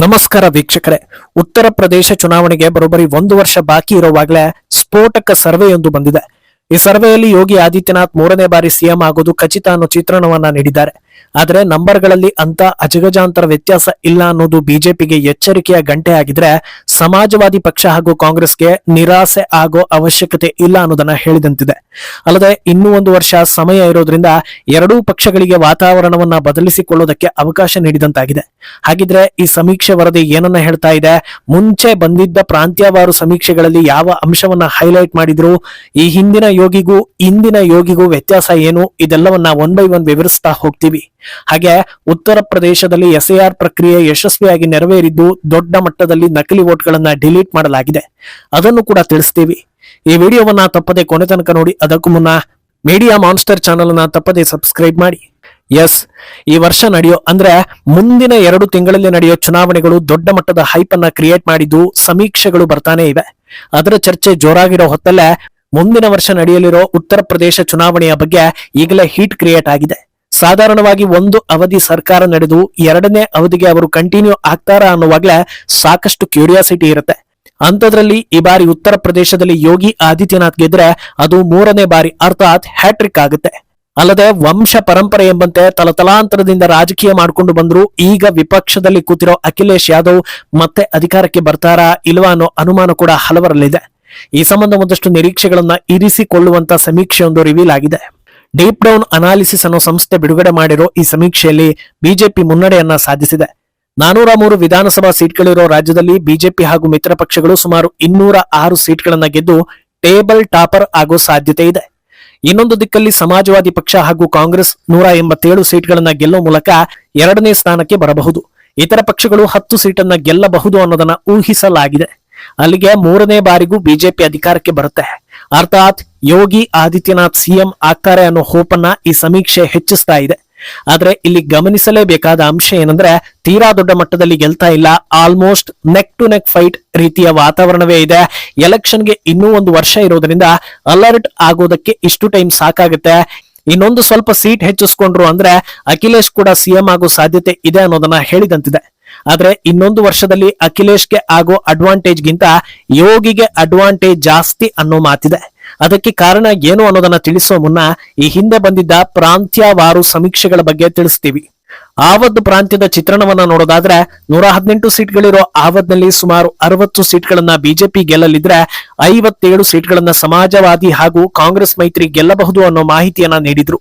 ನಮಸ್ಕಾರ ವೀಕ್ಷಕರೇ. ಉತ್ತರ ಪ್ರದೇಶ ಚುನಾವಣೆಗೆ ಬರೋಬ್ಬರಿ 1 ವರ್ಷ ಬಾಕಿ ಇರುವಾಗಲೇ ಸ್ಫೋಟಕ ಸರ್ವೆಯೊಂದು ಬಂದಿದೆ. ಈ ಸರ್ವೆಯಲ್ಲಿ ಯೋಗಿ ಆದಿತ್ಯನಾಥ್ 3ನೇ ಬಾರಿ ಸಿಎಂ ಆಗೋದು ಖಚಿತ ಅನ್ನೋ ಚಿತ್ರಣವನ್ನ ನೀಡಿದ್ದಾರೆ. ಆದರೆ ನಂಬರ್ಗಳಲ್ಲಿ ಅಂತ ಅಜಗಜಾಂತರ ವ್ಯತ್ಯಾಸ ಇಲ್ಲ ಅನ್ನೋದು ಬಿಜೆಪಿಗೆ ಎಚ್ಚರಿಕೆಯ ಗಂಟೆ ಆಗಿದ್ರೆ, ಸಮಾಜವಾದಿ ಪಕ್ಷ ಹಾಗೂ ಕಾಂಗ್ರೆಸ್ಗೆ ನಿರಾಸೆ ಆಗೋ ಅವಶ್ಯಕತೆ ಇಲ್ಲ ಅನ್ನೋದನ್ನ ಹೇಳಿದಂತಿದೆ. ಅಲ್ಲದೆ ಇನ್ನೂ 1 ವರ್ಷ ಸಮಯ ಇರೋದ್ರಿಂದ ಎರಡೂ ಪಕ್ಷಗಳಿಗೆ ವಾತಾವರಣವನ್ನ ಬದಲಿಸಿಕೊಳ್ಳೋದಕ್ಕೆ ಅವಕಾಶ ನೀಡಿದಂತಾಗಿದೆ. ಹಾಗಿದ್ರೆ ಈ ಸಮೀಕ್ಷೆ ವರದಿ ಏನನ್ನ ಹೇಳ್ತಾ ಇದೆ? ಮುಂಚೆ ಬಂದಿದ್ದ ಪ್ರಾಂತ್ಯವಾರು ಸಮೀಕ್ಷೆಗಳಲ್ಲಿ ಯಾವ ಅಂಶವನ್ನ ಹೈಲೈಟ್ ಮಾಡಿದ್ರು? ಈ ಹಿಂದಿನ ಯೋಗಿಗೂ ಇಂದಿನ ಯೋಗಿಗೂ ವ್ಯತ್ಯಾಸ ಏನು? ಇದೆಲ್ಲವನ್ನ 1 by 1 ವಿವರಿಸ್ತಾ ಹೋಗ್ತೀವಿ. ಹಾಗೆ ಉತ್ತರ ಪ್ರದೇಶದಲ್ಲಿ ಎಸ್ಐಆರ್ ಪ್ರಕ್ರಿಯೆ ಯಶಸ್ವಿಯಾಗಿ ನೆರವೇರಿದ್ದು ದೊಡ್ಡ ಮಟ್ಟದಲ್ಲಿ ನಕಲಿ ವೋಟ್ಗಳನ್ನ ಡಿಲೀಟ್ ಮಾಡಲಾಗಿದೆ, ಅದನ್ನು ಕೂಡ ತಿಳಿಸ್ತೀವಿ. ಈ ವಿಡಿಯೋವನ್ನ ತಪ್ಪದೆ ಕೊನೆ ತನಕ ನೋಡಿ. ಅದಕ್ಕೂ ಮುನ್ನ ಮೀಡಿಯಾ ಮಾನ್ಸ್ಟರ್ ಚಾನೆಲ್ ಅನ್ನ ತಪ್ಪದೆ ಸಬ್ಸ್ಕ್ರೈಬ್ ಮಾಡಿ. ಈ ವರ್ಷ ನಡೆಯೋ ಅಂದ್ರೆ ಮುಂದಿನ 2 ತಿಂಗಳಲ್ಲಿ ನಡೆಯೋ ಚುನಾವಣೆಗಳು ದೊಡ್ಡ ಮಟ್ಟದ ಹೈಪ್ ಅನ್ನ ಕ್ರಿಯೇಟ್ ಮಾಡಿದ್ದು ಸಮೀಕ್ಷೆಗಳು ಬರ್ತಾನೆ ಇವೆ. ಅದರ ಚರ್ಚೆ ಜೋರಾಗಿರೋ ಹೊತ್ತಲ್ಲೇ ಮುಂದಿನ ವರ್ಷ ನಡೆಯಲಿರೋ ಉತ್ತರ ಪ್ರದೇಶ ಚುನಾವಣೆಯ ಬಗ್ಗೆ ಈಗಲೇ ಹೀಟ್ ಕ್ರಿಯೇಟ್ ಆಗಿದೆ. ಸಾಧಾರಣವಾಗಿ 1 ಅವಧಿ ಸರ್ಕಾರ ನಡೆದು 2ನೇ ಅವಧಿಗೆ ಅವರು ಕಂಟಿನ್ಯೂ ಆಗ್ತಾರಾ ಅನ್ನುವಾಗ್ಲೇ ಸಾಕಷ್ಟು ಕ್ಯೂರಿಯಾಸಿಟಿ ಇರುತ್ತೆ. ಅಂಥದ್ರಲ್ಲಿ ಈ ಬಾರಿ ಉತ್ತರ ಪ್ರದೇಶದಲ್ಲಿ ಯೋಗಿ ಆದಿತ್ಯನಾಥ್ ಗೆದ್ರೆ ಅದು 3ನೇ ಬಾರಿ, ಅರ್ಥಾತ್ ಹ್ಯಾಟ್ರಿಕ್ ಆಗುತ್ತೆ. ಅಲ್ಲದೆ ವಂಶ ಪರಂಪರೆ ಎಂಬಂತೆ ತಲತಲಾಂತರದಿಂದ ರಾಜಕೀಯ ಮಾಡಿಕೊಂಡು ಬಂದ್ರು ಈಗ ವಿಪಕ್ಷದಲ್ಲಿ ಕೂತಿರೋ ಅಖಿಲೇಶ್ ಯಾದವ್ ಮತ್ತೆ ಅಧಿಕಾರಕ್ಕೆ ಬರ್ತಾರಾ ಇಲ್ವಾ ಅನ್ನೋ ಅನುಮಾನ ಕೂಡ ಹಲವರಲ್ಲಿದೆ. ಈ ಸಂಬಂಧ ಒಂದಷ್ಟು ನಿರೀಕ್ಷೆಗಳನ್ನ ಇರಿಸಿಕೊಳ್ಳುವಂತ ಸಮೀಕ್ಷೆಯೊಂದು ರಿವೀಲ್ ಆಗಿದೆ. ಡೀಪ್ ಡೌನ್ ಅನಾಲಿಸಿಸ್ ಅನ್ನೋ ಸಂಸ್ಥೆ ಬಿಡುಗಡೆ ಮಾಡಿರೋ ಈ ಸಮೀಕ್ಷೆಯಲ್ಲಿ ಬಿಜೆಪಿ ಮುನ್ನಡೆಯನ್ನ ಸಾಧಿಸಿದೆ. 403 ವಿಧಾನಸಭಾ ಸೀಟ್ಗಳಿರೋ ರಾಜ್ಯದಲ್ಲಿ ಬಿಜೆಪಿ ಹಾಗೂ ಮಿತ್ರ ಪಕ್ಷಗಳು ಸುಮಾರು 206 ಸೀಟ್ಗಳನ್ನ ಗೆದ್ದು ಟೇಬಲ್ ಟಾಪರ್ ಆಗೋ ಸಾಧ್ಯತೆ ಇದೆ. ಇನ್ನೊಂದು ದಿಕ್ಕಲ್ಲಿ ಸಮಾಜವಾದಿ ಪಕ್ಷ ಹಾಗೂ ಕಾಂಗ್ರೆಸ್ 187 ಸೀಟ್ಗಳನ್ನ ಗೆಲ್ಲೋ ಮೂಲಕ 2ನೇ ಸ್ಥಾನಕ್ಕೆ ಬರಬಹುದು. ಇತರ ಪಕ್ಷಗಳು 10 ಸೀಟನ್ನ ಗೆಲ್ಲಬಹುದು ಅನ್ನೋದನ್ನ ಊಹಿಸಲಾಗಿದೆ. ಅಲ್ಲಿಗೆ 3ನೇ ಬಾರಿಗೂ ಬಿಜೆಪಿ ಅಧಿಕಾರಕ್ಕೆ ಬರುತ್ತೆ, ಅರ್ಥಾತ್ ಯೋಗಿ ಆದಿತ್ಯನಾಥ್ ಸಿಎಂ ಆಗ್ತಾರೆ ಅನ್ನೋ ಹೋಪನ್ನ ಈ ಸಮೀಕ್ಷೆ ಹೆಚ್ಚಿಸ್ತಾ ಇದೆ. ಆದ್ರೆ ಇಲ್ಲಿ ಗಮನಿಸಲೇಬೇಕಾದ ಅಂಶ ಏನಂದ್ರೆ, ತೀರಾ ದೊಡ್ಡ ಮಟ್ಟದಲ್ಲಿ ಗೆಲ್ತಾ ಇಲ್ಲ, almost neck to neck fight ರೀತಿಯ ವಾತಾವರಣವೇ ಇದೆ. ಎಲೆಕ್ಷನ್ಗೆ ಇನ್ನೂ 1 ವರ್ಷ ಇರೋದ್ರಿಂದ ಅಲರ್ಟ್ ಆಗೋದಕ್ಕೆ ಇಷ್ಟು ಟೈಮ್ ಸಾಕಾಗುತ್ತೆ. ಇನ್ನೊಂದು ಸ್ವಲ್ಪ ಸೀಟ್ ಹೆಚ್ಚಿಸ್ಕೊಂಡ್ರು ಅಂದ್ರೆ ಅಖಿಲೇಶ್ ಕೂಡ ಸಿಎಂ ಆಗೋ ಸಾಧ್ಯತೆ ಇದೆ ಅನ್ನೋದನ್ನ ಹೇಳಿದಂತಿದೆ. ಆದ್ರೆ ಇನ್ನೊಂದು ವರ್ಷದಲ್ಲಿ ಅಖಿಲೇಶ್ಗೆ ಆಗೋ ಅಡ್ವಾಂಟೇಜ್ ಗಿಂತ ಯೋಗಿಗೆ ಅಡ್ವಾಂಟೇಜ್ ಜಾಸ್ತಿ ಅನ್ನೋ ಮಾತಿದೆ. ಅದಕ್ಕೆ ಕಾರಣ ಏನು ಅನ್ನೋದನ್ನ ತಿಳಿಸೋ ಮುನ್ನ ಈ ಹಿಂದೆ ಬಂದಿದ್ದ ಪ್ರಾಂತ್ಯವಾರು ಸಮೀಕ್ಷೆಗಳ ಬಗ್ಗೆ ತಿಳಿಸ್ತೀವಿ. ಆವದ್ ಪ್ರಾಂತ್ಯದ ಚಿತ್ರಣವನ್ನ ನೋಡೋದಾದ್ರೆ 118 ಸೀಟ್ಗಳಿರೋ ಆವದ್ನಲ್ಲಿ ಸುಮಾರು 60 ಸೀಟ್ಗಳನ್ನ ಬಿಜೆಪಿ ಗೆಲ್ಲಲಿದ್ರೆ 57 ಸೀಟ್ಗಳನ್ನ ಸಮಾಜವಾದಿ ಹಾಗೂ ಕಾಂಗ್ರೆಸ್ ಮೈತ್ರಿ ಗೆಲ್ಲಬಹುದು ಅನ್ನೋ ಮಾಹಿತಿಯನ್ನ ನೀಡಿದ್ರು.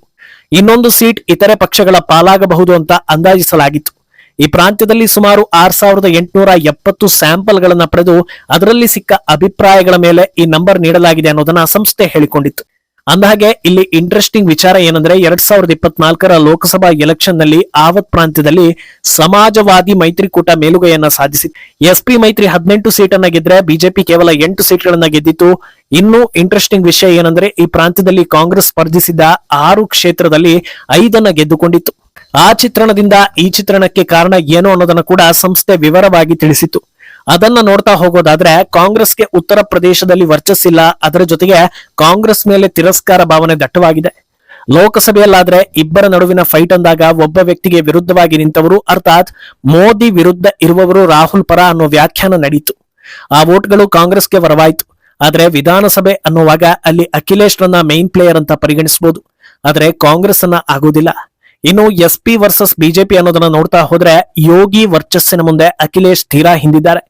ಇನ್ನೊಂದು ಸೀಟ್ ಇತರೆ ಪಕ್ಷಗಳ ಪಾಲಾಗಬಹುದು ಅಂತ ಅಂದಾಜಿಸಲಾಗಿತ್ತು. ಈ ಪ್ರಾಂತ್ಯದಲ್ಲಿ ಸುಮಾರು 6870 ಸ್ಯಾಂಪಲ್ಗಳನ್ನ ಪಡೆದು ಅದರಲ್ಲಿ ಸಿಕ್ಕ ಅಭಿಪ್ರಾಯಗಳ ಮೇಲೆ ಈ ನಂಬರ್ ನೀಡಲಾಗಿದೆ ಅನ್ನೋದನ್ನ ಸಂಸ್ಥೆ ಹೇಳಿಕೊಂಡಿತ್ತು. ಅಂದಹಾಗೆ ಇಲ್ಲಿ ಇಂಟ್ರೆಸ್ಟಿಂಗ್ ವಿಚಾರ ಏನಂದ್ರೆ, 2024ರ ಲೋಕಸಭಾ ಎಲೆಕ್ಷನ್ ನಲ್ಲಿ ಆವತ್ ಪ್ರಾಂತ್ಯದಲ್ಲಿ ಸಮಾಜವಾದಿ ಮೈತ್ರಿಕೂಟ ಮೇಲುಗೈಯನ್ನ ಸಾಧಿಸಿತ್ತು. ಎಸ್ಪಿ ಮೈತ್ರಿ 18 ಸೀಟನ್ನ ಗೆದ್ರೆ ಬಿಜೆಪಿ ಕೇವಲ 8 ಸೀಟ್ಗಳನ್ನ ಗೆದ್ದಿತ್ತು. ಇನ್ನೂ ಇಂಟ್ರೆಸ್ಟಿಂಗ್ ವಿಷಯ ಏನಂದ್ರೆ, ಈ ಪ್ರಾಂತ್ಯದಲ್ಲಿ ಕಾಂಗ್ರೆಸ್ ಸ್ಪರ್ಧಿಸಿದ 6 ಕ್ಷೇತ್ರದಲ್ಲಿ 5 ಗೆದ್ದುಕೊಂಡಿತ್ತು. ಆ ಚಿತ್ರಣದಿಂದ ಈ ಚಿತ್ರಣಕ್ಕೆ ಕಾರಣ ಏನು ಅನ್ನೋದನ್ನ ಕೂಡ ಸಂಸ್ಥೆ ವಿವರವಾಗಿ ತಿಳಿಸಿತು. ಅದನ್ನ ನೋಡ್ತಾ ಹೋಗೋದಾದ್ರೆ, ಕಾಂಗ್ರೆಸ್ಗೆ ಉತ್ತರ ಪ್ರದೇಶದಲ್ಲಿ ವರ್ಚಸ್ಸಿಲ್ಲ, ಅದರ ಜೊತೆಗೆ ಕಾಂಗ್ರೆಸ್ ಮೇಲೆ ತಿರಸ್ಕಾರ ಭಾವನೆ ದಟ್ಟವಾಗಿದೆ. ಲೋಕಸಭೆಯಲ್ಲಾದ್ರೆ ಇಬ್ಬರ ನಡುವಿನ ಫೈಟ್ ಅಂದಾಗ ಒಬ್ಬ ವ್ಯಕ್ತಿಗೆ ವಿರುದ್ಧವಾಗಿ ನಿಂತವರು, ಅರ್ಥಾತ್ ಮೋದಿ ವಿರುದ್ಧ ಇರುವವರು ರಾಹುಲ್ ಪರ ಅನ್ನೋ ವ್ಯಾಖ್ಯಾನ ನಡೀತು. ಆ ವೋಟ್ಗಳು ಕಾಂಗ್ರೆಸ್ಗೆ ವರವಾಯಿತು. ಆದ್ರೆ ವಿಧಾನಸಭೆ ಅನ್ನುವಾಗ ಅಲ್ಲಿ ಅಖಿಲೇಶ್ ರನ್ನ ಮೈನ್ ಪ್ಲೇಯರ್ ಅಂತ ಪರಿಗಣಿಸಬಹುದು, ಆದ್ರೆ ಕಾಂಗ್ರೆಸ್ ಅನ್ನ ಆಗೋದಿಲ್ಲ. ಇನ್ನು ಎಸ್ಪಿ ವರ್ಸಸ್ ಬಿಜೆಪಿ ಅನ್ನೋದನ್ನ ನೋಡ್ತಾ ಹೋದ್ರೆ ಯೋಗಿ ವರ್ಚಸ್ಸಿನ ಮುಂದೆ ಅಖಿಲೇಶ್ ತೀರಾ ಹಿಂದಿದ್ದಾರೆ.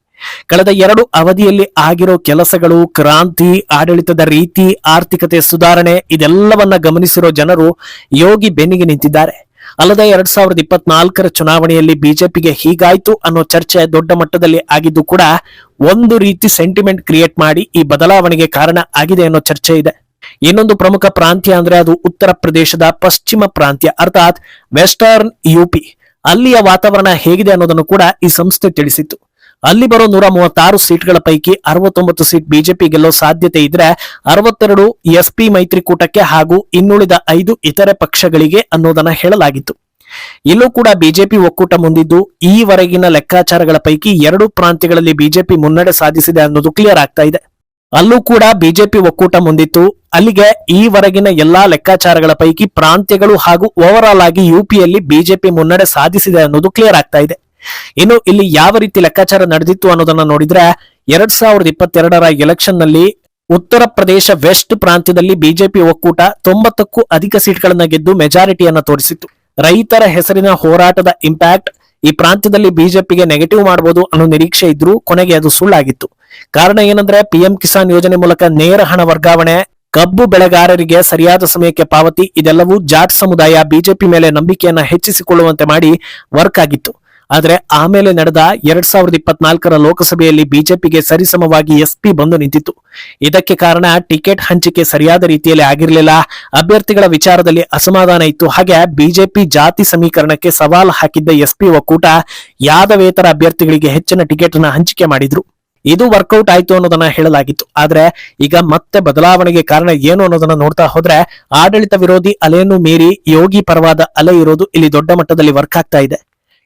ಕಳೆದ 2 ಅವಧಿಯಲ್ಲಿ ಆಗಿರೋ ಕೆಲಸಗಳು, ಕ್ರಾಂತಿ, ಆಡಳಿತದ ರೀತಿ, ಆರ್ಥಿಕತೆ ಸುಧಾರಣೆ ಇದೆಲ್ಲವನ್ನ ಗಮನಿಸಿರೋ ಜನರು ಯೋಗಿ ಬೆನ್ನಿಗೆ ನಿಂತಿದ್ದಾರೆ. ಅಲ್ಲದೆ 2024ರ ಚುನಾವಣೆಯಲ್ಲಿ ಬಿಜೆಪಿಗೆ ಹೀಗಾಯ್ತು ಅನ್ನೋ ಚರ್ಚೆ ದೊಡ್ಡ ಮಟ್ಟದಲ್ಲಿ ಆಗಿದ್ದು ಕೂಡ ಒಂದು ರೀತಿ ಸೆಂಟಿಮೆಂಟ್ ಕ್ರಿಯೇಟ್ ಮಾಡಿ ಈ ಬದಲಾವಣೆಗೆ ಕಾರಣ ಆಗಿದೆ ಅನ್ನೋ ಚರ್ಚೆ ಇದೆ. ಇನ್ನೊಂದು ಪ್ರಮುಖ ಪ್ರಾಂತ್ಯ ಅಂದ್ರೆ ಅದು ಉತ್ತರ ಪ್ರದೇಶದ ಪಶ್ಚಿಮ ಪ್ರಾಂತ್ಯ, ಅರ್ಥಾತ್ ವೆಸ್ಟರ್ನ್ ಯುಪಿ. ಅಲ್ಲಿಯ ವಾತಾವರಣ ಹೇಗಿದೆ ಅನ್ನೋದನ್ನು ಕೂಡ ಈ ಸಂಸ್ಥೆ ತಿಳಿಸಿತ್ತು. ಅಲ್ಲಿ ಬರೋ 136 ಸೀಟ್ಗಳ ಪೈಕಿ 69 ಸೀಟ್ ಬಿಜೆಪಿ ಗೆಲ್ಲೋ ಸಾಧ್ಯತೆ ಇದ್ರೆ 62 ಎಸ್ಪಿ ಮೈತ್ರಿಕೂಟಕ್ಕೆ ಹಾಗೂ ಇನ್ನುಳಿದ 5 ಇತರೆ ಪಕ್ಷಗಳಿಗೆ ಅನ್ನೋದನ್ನ ಹೇಳಲಾಗಿತ್ತು. ಇಲ್ಲೂ ಕೂಡ ಬಿಜೆಪಿ ಒಕ್ಕೂಟ ಮುಂದಿದ್ದು ಈವರೆಗಿನ ಲೆಕ್ಕಾಚಾರಗಳ ಪೈಕಿ 2 ಪ್ರಾಂತ್ಯಗಳಲ್ಲಿ ಬಿಜೆಪಿ ಮುನ್ನಡೆ ಸಾಧಿಸಿದೆ ಅನ್ನೋದು ಕ್ಲಿಯರ್ ಆಗ್ತಾ ಇದೆ. ಅಲ್ಲೂ ಕೂಡ ಬಿಜೆಪಿ ಒಕ್ಕೂಟ ಮುಂದಿತ್ತು. ಅಲ್ಲಿಗೆ ಈವರೆಗಿನ ಎಲ್ಲಾ ಲೆಕ್ಕಾಚಾರಗಳ ಪೈಕಿ 2 ಪ್ರಾಂತ್ಯಗಳು ಹಾಗೂ ಓವರ್ ಆಲ್ ಆಗಿ ಯುಪಿಯಲ್ಲಿ ಬಿಜೆಪಿ ಮುನ್ನಡೆ ಸಾಧಿಸಿದೆ ಅನ್ನೋದು ಕ್ಲಿಯರ್ ಆಗ್ತಾ ಇದೆ. ಇನ್ನು 2 ಪ್ರಾಂತ್ಯಗಳಲ್ಲಿ ಬಿಜೆಪಿ ಗೆಲ್ಲೋ ಸಾಧ್ಯತೆ ಇದೆ. ಅಲ್ಲಿಗೆ ಈವರೆಗಿನ ಎಲ್ಲಾ ಲೆಕ್ಕಾಚಾರಗಳ ಪೈಕಿ ಪ್ರಾಂತ್ಯಗಳು ಹಾಗೂ ಓವರ್ ಆಲ್ ಆಗಿ ಯುಪಿಯಲ್ಲಿ ಬಿಜೆಪಿ ಮುನ್ನಡೆ ಸಾಧಿಸಿದೆ ಅನ್ನೋದು ಕ್ಲಿಯರ್ ಆಗ್ತಾ ಇದೆ. ಇನ್ನು ಇಲ್ಲಿ ಯಾವ ರೀತಿ ಲೆಕ್ಕಾಚಾರ ನಡೆದಿತ್ತು ಅನ್ನೋದನ್ನ ನೋಡಿದ್ರೆ 2022ರ ಎಲೆಕ್ಷನ್ ನಲ್ಲಿ ಉತ್ತರ ಪ್ರದೇಶ ವೆಸ್ಟ್ ಪ್ರಾಂತ್ಯದಲ್ಲಿ ಬಿಜೆಪಿ ಒಕ್ಕೂಟ 90ಕ್ಕೂ ಅಧಿಕ ಸೀಟ್ಗಳನ್ನ ಗೆದ್ದು ಮೆಜಾರಿಟಿಯನ್ನ ತೋರಿಸಿತ್ತು. ರೈತರ ಹೆಸರಿನ ಹೋರಾಟದ ಇಂಪ್ಯಾಕ್ಟ್ ಈ ಪ್ರಾಂತ್ಯದಲ್ಲಿ ಬಿಜೆಪಿಗೆ ನೆಗೆಟಿವ್ ಮಾಡಬಹುದು ಅನ್ನೋ ನಿರೀಕ್ಷೆ ಇದ್ರೂ ಕೊನೆಗೆ ಅದು ಸುಳ್ಳಾಗಿತ್ತು. ಕಾರಣ ಏನಂದ್ರೆ ಪಿಎಂ ಕಿಸಾನ್ ಯೋಜನೆ ಮೂಲಕ ನೇರ ಹಣ ವರ್ಗಾವಣೆ, ಕಬ್ಬು ಬೆಳೆಗಾರರಿಗೆ ಸರಿಯಾದ ಸಮಯಕ್ಕೆ ಪಾವತಿ, ಇದೆಲ್ಲವೂ ಜಾಟ್ ಸಮುದಾಯ ಬಿಜೆಪಿ ಮೇಲೆ ನಂಬಿಕೆಯನ್ನ ಹೆಚ್ಚಿಸಿಕೊಳ್ಳುವಂತೆ ಮಾಡಿ ವರ್ಕ್ ಆಗಿತ್ತು. ಆದ್ರೆ ಆಮೇಲೆ ನಡೆದ 2024ರ ಲೋಕಸಭೆಯಲ್ಲಿ ಬಿಜೆಪಿಗೆ ಸರಿಸಮವಾಗಿ ಎಸ್ಪಿ ಬಂದು ನಿಂತಿತ್ತು. ಇದಕ್ಕೆ ಕಾರಣ ಟಿಕೆಟ್ ಹಂಚಿಕೆ ಸರಿಯಾದ ರೀತಿಯಲ್ಲಿ ಆಗಿರಲಿಲ್ಲ, ಅಭ್ಯರ್ಥಿಗಳ ವಿಚಾರದಲ್ಲಿ ಅಸಮಾಧಾನ ಇತ್ತು. ಹಾಗೆ ಬಿಜೆಪಿ ಜಾತಿ ಸಮೀಕರಣಕ್ಕೆ ಸವಾಲು ಹಾಕಿದ್ದ ಎಸ್ಪಿ ಒಕ್ಕೂಟ ಯಾದವೇತರ ಅಭ್ಯರ್ಥಿಗಳಿಗೆ ಹೆಚ್ಚಿನ ಟಿಕೆಟ್ ಅನ್ನ ಹಂಚಿಕೆ ಮಾಡಿದ್ರು. ಇದು ವರ್ಕೌಟ್ ಆಯ್ತು ಅನ್ನೋದನ್ನ ಹೇಳಲಾಗಿತ್ತು. ಆದ್ರೆ ಈಗ ಮತ್ತೆ ಬದಲಾವಣೆಗೆ ಕಾರಣ ಏನು ಅನ್ನೋದನ್ನ ನೋಡ್ತಾ ಹೋದ್ರೆ ಆಡಳಿತ ವಿರೋಧಿ ಅಲೆಯನ್ನು ಮೀರಿ ಯೋಗಿ ಪರವಾದ ಅಲೆ ಇರೋದು ಇಲ್ಲಿ ದೊಡ್ಡ ಮಟ್ಟದಲ್ಲಿ ವರ್ಕ್ ಆಗ್ತಾ ಇದೆ.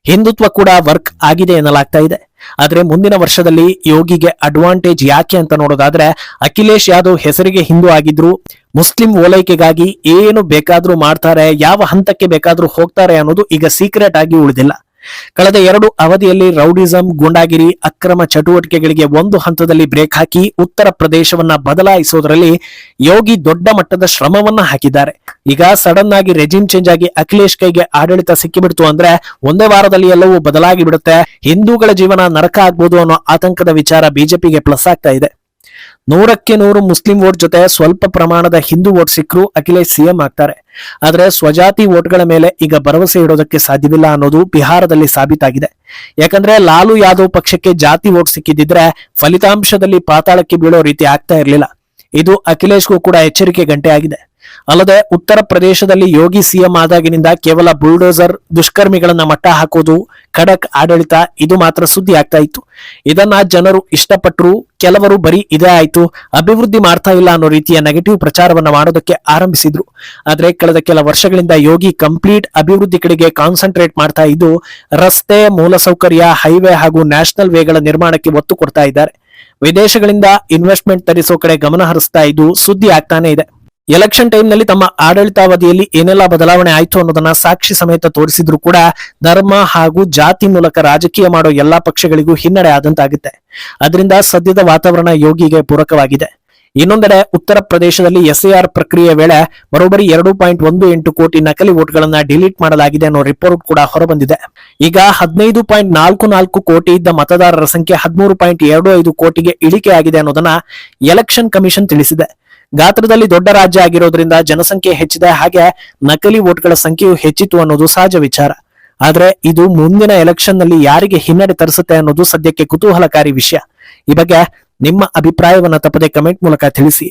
ಹಿಂದುತ್ವ ಕೂಡ ವರ್ಕ್ ಆಗಿದೆ ಎನ್ನಲಾಗ್ತಾ ಇದೆ. ಆದ್ರೆ ಮುಂದಿನ ವರ್ಷದಲ್ಲಿ ಯೋಗಿಗೆ ಅಡ್ವಾಂಟೇಜ್ ಯಾಕೆ ಅಂತ ನೋಡೋದಾದ್ರೆ, ಅಖಿಲೇಶ್ ಯಾದವ್ ಹೆಸರಿಗೆ ಹಿಂದೂ ಆಗಿದ್ರು, ಮುಸ್ಲಿಂ ಓಲೈಕೆಗಾಗಿ ಏನು ಬೇಕಾದ್ರೂ ಮಾಡ್ತಾರೆ, ಯಾವ ಹಂತಕ್ಕೆ ಬೇಕಾದ್ರೂ ಹೋಗ್ತಾರೆ ಅನ್ನೋದು ಈಗ ಸೀಕ್ರೆಟ್ ಆಗಿ ಉಳಿದಿಲ್ಲ. ಕಳೆದ 2 ಅವಧಿಯಲ್ಲಿ ರೌಡಿಸಂ, ಗೂಂಡಾಗಿರಿ, ಅಕ್ರಮ ಚಟುವಟಿಕೆಗಳಿಗೆ ಒಂದು ಹಂತದಲ್ಲಿ ಬ್ರೇಕ್ ಹಾಕಿ ಉತ್ತರ ಪ್ರದೇಶವನ್ನ ಬದಲಾಯಿಸೋದ್ರಲ್ಲಿ ಯೋಗಿ ದೊಡ್ಡ ಮಟ್ಟದ ಶ್ರಮವನ್ನ ಹಾಕಿದ್ದಾರೆ. ಈಗ ಸಡನ್ ಆಗಿ ರೆಜಿಮ್ ಚೇಂಜ್ ಆಗಿ ಅಖಿಲೇಶ್ ಕೈಗೆ ಆಡಳಿತ ಸಿಕ್ಕಿಬಿಡ್ತು ಅಂದ್ರೆ ಒಂದೇ ವಾರದಲ್ಲಿ ಎಲ್ಲವೂ ಬದಲಾಗಿ ಬಿಡುತ್ತೆ, ಹಿಂದೂಗಳ ಜೀವನ ನರಕ ಆಗ್ಬೋದು ಅನ್ನೋ ಆತಂಕದ ವಿಚಾರ ಬಿಜೆಪಿಗೆ ಪ್ಲಸ್ ಆಗ್ತಾ ಇದೆ. 100ಕ್ಕೆ 100 ಮುಸ್ಲಿಂ ವೋಟ್ ಜೊತೆ ಸ್ವಲ್ಪ ಪ್ರಮಾಣದ ಹಿಂದೂ ವೋಟ್ ಸಿಕ್ಕರೂ ಅಖಿಲೇಶ್ ಸಿಎಂ ಆಗ್ತಾರೆ. ಆದ್ರೆ ಸ್ವಜಾತಿ ವೋಟ್ಗಳ ಮೇಲೆ ಈಗ ಭರವಸೆ ಇಡೋದಕ್ಕೆ ಸಾಧ್ಯವಿಲ್ಲ ಅನ್ನೋದು ಬಿಹಾರದಲ್ಲಿ ಸಾಬೀತಾಗಿದೆ. ಯಾಕಂದ್ರೆ ಲಾಲು ಯಾದವ್ ಪಕ್ಷಕ್ಕೆ ಜಾತಿ ವೋಟ್ ಸಿಕ್ಕಿದ್ರೆ ಫಲಿತಾಂಶದಲ್ಲಿ ಪಾತಾಳಕ್ಕೆ ಬೀಳೋ ರೀತಿ ಆಗ್ತಾ ಇರಲಿಲ್ಲ. ಇದು ಅಖಿಲೇಶ್ಗೂ ಕೂಡ ಎಚ್ಚರಿಕೆ ಗಂಟೆ ಆಗಿದೆ. ಅಲ್ಲದೆ ಉತ್ತರ ಪ್ರದೇಶದಲ್ಲಿ ಯೋಗಿ ಸಿಎಂ ಆದಾಗಿನಿಂದ ಕೇವಲ ಬುಲ್ಡೋಸರ್, ದುಷ್ಕರ್ಮಿಗಳನ್ನ ಮಟ್ಟ ಹಾಕೋದು, ಖಡಕ್ ಆಡಳಿತ ಇದು ಮಾತ್ರ ಸುದ್ದಿ ಆಗ್ತಾ ಇತ್ತು. ಇದನ್ನ ಜನರು ಇಷ್ಟಪಟ್ಟರು. ಕೆಲವರು ಬರೀ ಇದೇ ಆಯ್ತು, ಅಭಿವೃದ್ಧಿ ಮಾಡ್ತಾ ಇಲ್ಲ ಅನ್ನೋ ರೀತಿಯ ನೆಗೆಟಿವ್ ಪ್ರಚಾರವನ್ನ ಮಾಡೋದಕ್ಕೆ ಆರಂಭಿಸಿದ್ರು. ಆದ್ರೆ ಕಳೆದ ಕೆಲ ವರ್ಷಗಳಿಂದ ಯೋಗಿ ಕಂಪ್ಲೀಟ್ ಅಭಿವೃದ್ಧಿ ಕಡೆಗೆ ಕಾನ್ಸಂಟ್ರೇಟ್ ಮಾಡ್ತಾ ಇದ್ದು, ರಸ್ತೆ, ಮೂಲಸೌಕರ್ಯ, ಹೈವೇ ಹಾಗೂ ನ್ಯಾಷನಲ್ ವೇಗಳ ನಿರ್ಮಾಣಕ್ಕೆ ಒತ್ತು ಕೊಡ್ತಾ ಇದ್ದಾರೆ. ವಿದೇಶಗಳಿಂದ ಇನ್ವೆಸ್ಟ್ಮೆಂಟ್ ತರಿಸೋ ಕಡೆ ಗಮನ ಹರಿಸ್ತಾ ಇದ್ದು ಸುದ್ದಿ ಆಗ್ತಾನೆ ಇದೆ. ಎಲೆಕ್ಷನ್ ಟೈಮ್ ನಲ್ಲಿ ತಮ್ಮ ಆಡಳಿತಾವಧಿಯಲ್ಲಿ ಏನೆಲ್ಲ ಬದಲಾವಣೆ ಆಯ್ತು ಅನ್ನೋದನ್ನ ಸಾಕ್ಷಿ ಸಮೇತ ತೋರಿಸಿದ್ರು ಕೂಡ ಧರ್ಮ ಹಾಗೂ ಜಾತಿ ಮೂಲಕ ರಾಜಕೀಯ ಮಾಡೋ ಎಲ್ಲಾ ಪಕ್ಷಗಳಿಗೂ ಹಿನ್ನಡೆ ಆದಂತಾಗುತ್ತೆ. ಅದರಿಂದ ಸದ್ಯದ ವಾತಾವರಣ ಯೋಗಿಗೆ ಪೂರಕವಾಗಿದೆ. ಇನ್ನೊಂದೆಡೆ ಉತ್ತರ ಪ್ರದೇಶದಲ್ಲಿ ಎಸ್ಎಆರ್ ಪ್ರಕ್ರಿಯೆ ವೇಳೆ ಬರೋಬ್ಬರಿ 2.18 ಕೋಟಿ ನಕಲಿ ವೋಟ್ಗಳನ್ನ ಡಿಲೀಟ್ ಮಾಡಲಾಗಿದೆ ಅನ್ನೋ ರಿಪೋರ್ಟ್ ಕೂಡ ಹೊರಬಂದಿದೆ. ಈಗ 15.44 ಕೋಟಿ ಇದ್ದ ಮತದಾರರ ಸಂಖ್ಯೆ 13.25 ಕೋಟಿಗೆ ಇಳಿಕೆ ಆಗಿದೆ ಅನ್ನೋದನ್ನ ಎಲೆಕ್ಷನ್ ಕಮಿಷನ್ ತಿಳಿಸಿದೆ. ಗಾತ್ರದಲ್ಲಿ ದೊಡ್ಡ ರಾಜ್ಯ ಆಗಿರೋದ್ರಿಂದ ಜನಸಂಖ್ಯೆ ಹೆಚ್ಚಿದೆ, ಹಾಗೆ ನಕಲಿ ವೋಟ್ಗಳ ಸಂಖ್ಯೆಯು ಹೆಚ್ಚಿತು ಅನ್ನೋದು ಸಹಜ ವಿಚಾರ. ಆದ್ರೆ ಇದು ಮುಂದಿನ ಎಲೆಕ್ಷನ್ ನಲ್ಲಿ ಯಾರಿಗೆ ಹಿನ್ನಡೆ ತರಿಸುತ್ತೆ ಅನ್ನೋದು ಸದ್ಯಕ್ಕೆ ಕುತೂಹಲಕಾರಿ ವಿಷಯ. ಈ ಬಗ್ಗೆ ನಿಮ್ಮ ಅಭಿಪ್ರಾಯವನ್ನ ತಪ್ಪದೆ ಕಮೆಂಟ್ ಮೂಲಕ ತಿಳಿಸಿ.